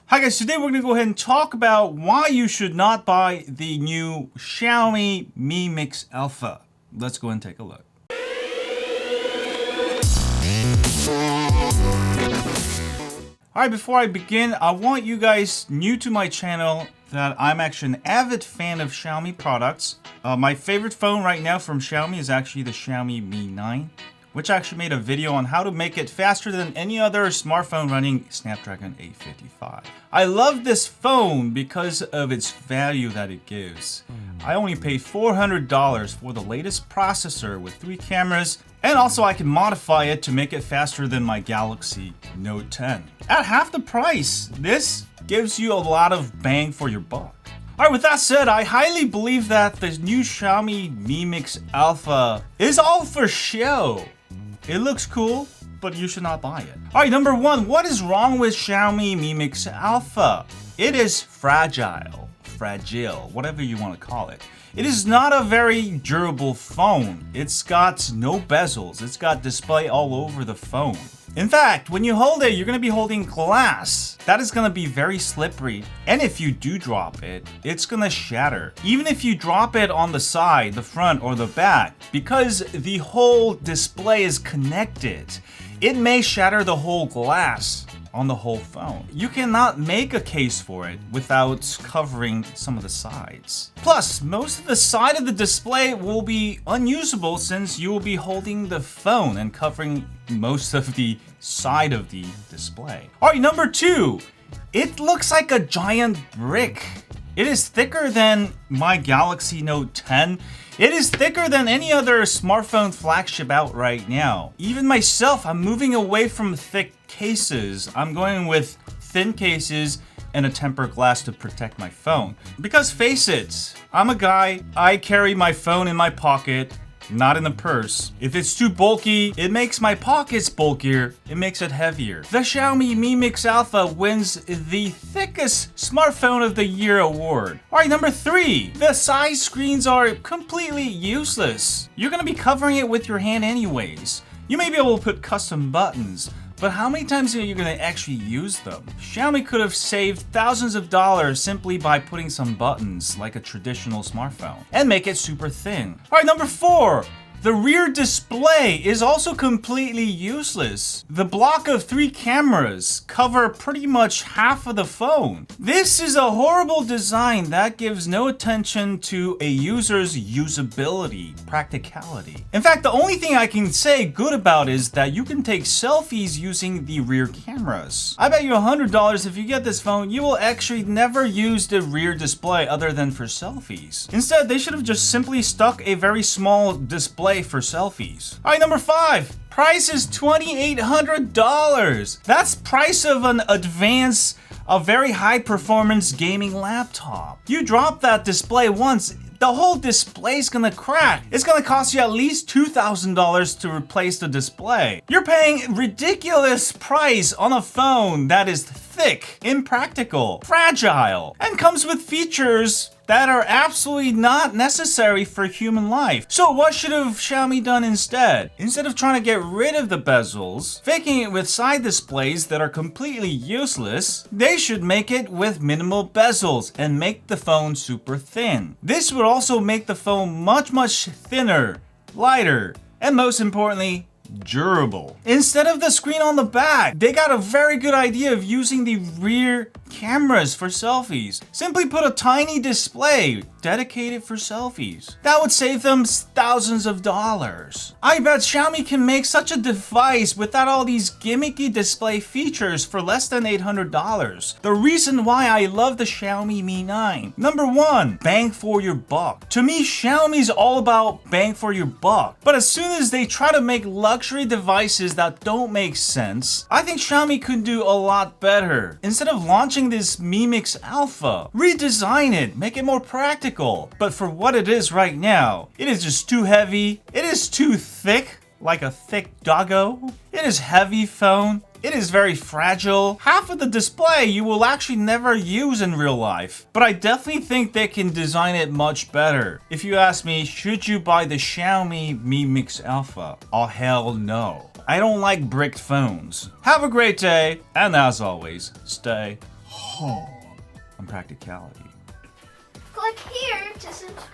Hi guys, today we're going to go ahead and talk about why you should not buy the new Xiaomi Mi Mix Alpha. Let's go and take a look. Alright, before I begin, I want you guys new to my channel that I'm actually an avid fan of Xiaomi products. My favorite phone right now from Xiaomi is actually the Xiaomi Mi 9. Which I actually made a video on how to make it faster than any other smartphone running Snapdragon 855. I love this phone because of its value that it gives. I only paid $400 for the latest processor with 3 cameras, and also I can modify it to make it faster than my Galaxy Note 10. At half the price, this gives you a lot of bang for your buck. Alright, with that said, I highly believe that the new Xiaomi Mi Mix Alpha is all for show. It looks cool, but you should not buy it. Alright, number 1, what is wrong with Xiaomi Mi Mix Alpha? It is fragile, whatever you want to call it. It is not a very durable phone. It's got no bezels. It's got display all over the phone. In fact, when you hold it, you're going to be holding glass. That is going to be very slippery. And if you do drop it, it's going to shatter. Even if you drop it on the side, the front, or the back, because the whole display is connected, it may shatter the whole glass on the whole phone. You cannot make a case for it without covering some of the sides. Plus, most of the side of the display will be unusable since you will be holding the phone and covering most of the side of the display. Alright, number 2, it looks like a giant brick. It is thicker than my Galaxy Note 10. It is thicker than any other smartphone flagship out right now. Even myself, I'm moving away from thick cases. I'm going with thin cases and a tempered glass to protect my phone. Because face it, I'm a guy, I carry my phone in my pocket, not in the purse. If it's too bulky, it makes my pockets bulkier. It makes it heavier. The Xiaomi Mi Mix Alpha wins the thickest smartphone of the year award. Alright, number 3. The side screens are completely useless. You're gonna be covering it with your hand anyways. You may be able to put custom buttons, but how many times are you going to actually use them? Xiaomi could have saved thousands of dollars simply by putting some buttons like a traditional smartphone and make it super thin. Alright, number 4. The rear display is also completely useless. The block of 3 cameras cover pretty much half of the phone. This is a horrible design that gives no attention to a user's usability, practicality. In fact, the only thing I can say good about is that you can take selfies using the rear cameras. I bet you $100 if you get this phone, you will actually never use the rear display other than for selfies. Instead, they should have just simply stuck a very small display for selfies. Alright, number 5. Price is $2,800. That's price of an advanced, a very high performance gaming laptop. You drop that display once, the whole display is gonna crack. It's gonna cost you at least $2,000 to replace the display. You're paying ridiculous price on a phone that is thick, impractical, fragile, and comes with features that are absolutely not necessary for human life. So what should have Xiaomi done instead? Instead of trying to get rid of the bezels, faking it with side displays that are completely useless, they should make it with minimal bezels and make the phone super thin. This would also make the phone much thinner, lighter, and most importantly, durable. Instead of the screen on the back, they got a very good idea of using the rear cameras for selfies. Simply put a tiny display dedicated for selfies. That would save them thousands of dollars. I bet Xiaomi can make such a device without all these gimmicky display features for less than $800. The reason why I love the Xiaomi Mi 9. Number 1, bang for your buck. To me, Xiaomi's all about bang for your buck. But as soon as they try to make luxury devices that don't make sense, I think Xiaomi could do a lot better. Instead of launching this Mi Mix Alpha, redesign it, make it more practical. But for what it is right now, it is just too heavy, it is too thick, like a thick doggo. It is heavy phone. It is very fragile. Half of the display you will actually never use in real life. But I definitely think they can design it much better. If you ask me, should you buy the Xiaomi Mi Mix Alpha? Oh, hell no. I don't like bricked phones. Have a great day, and as always, stay Impracticality. Click here to subscribe.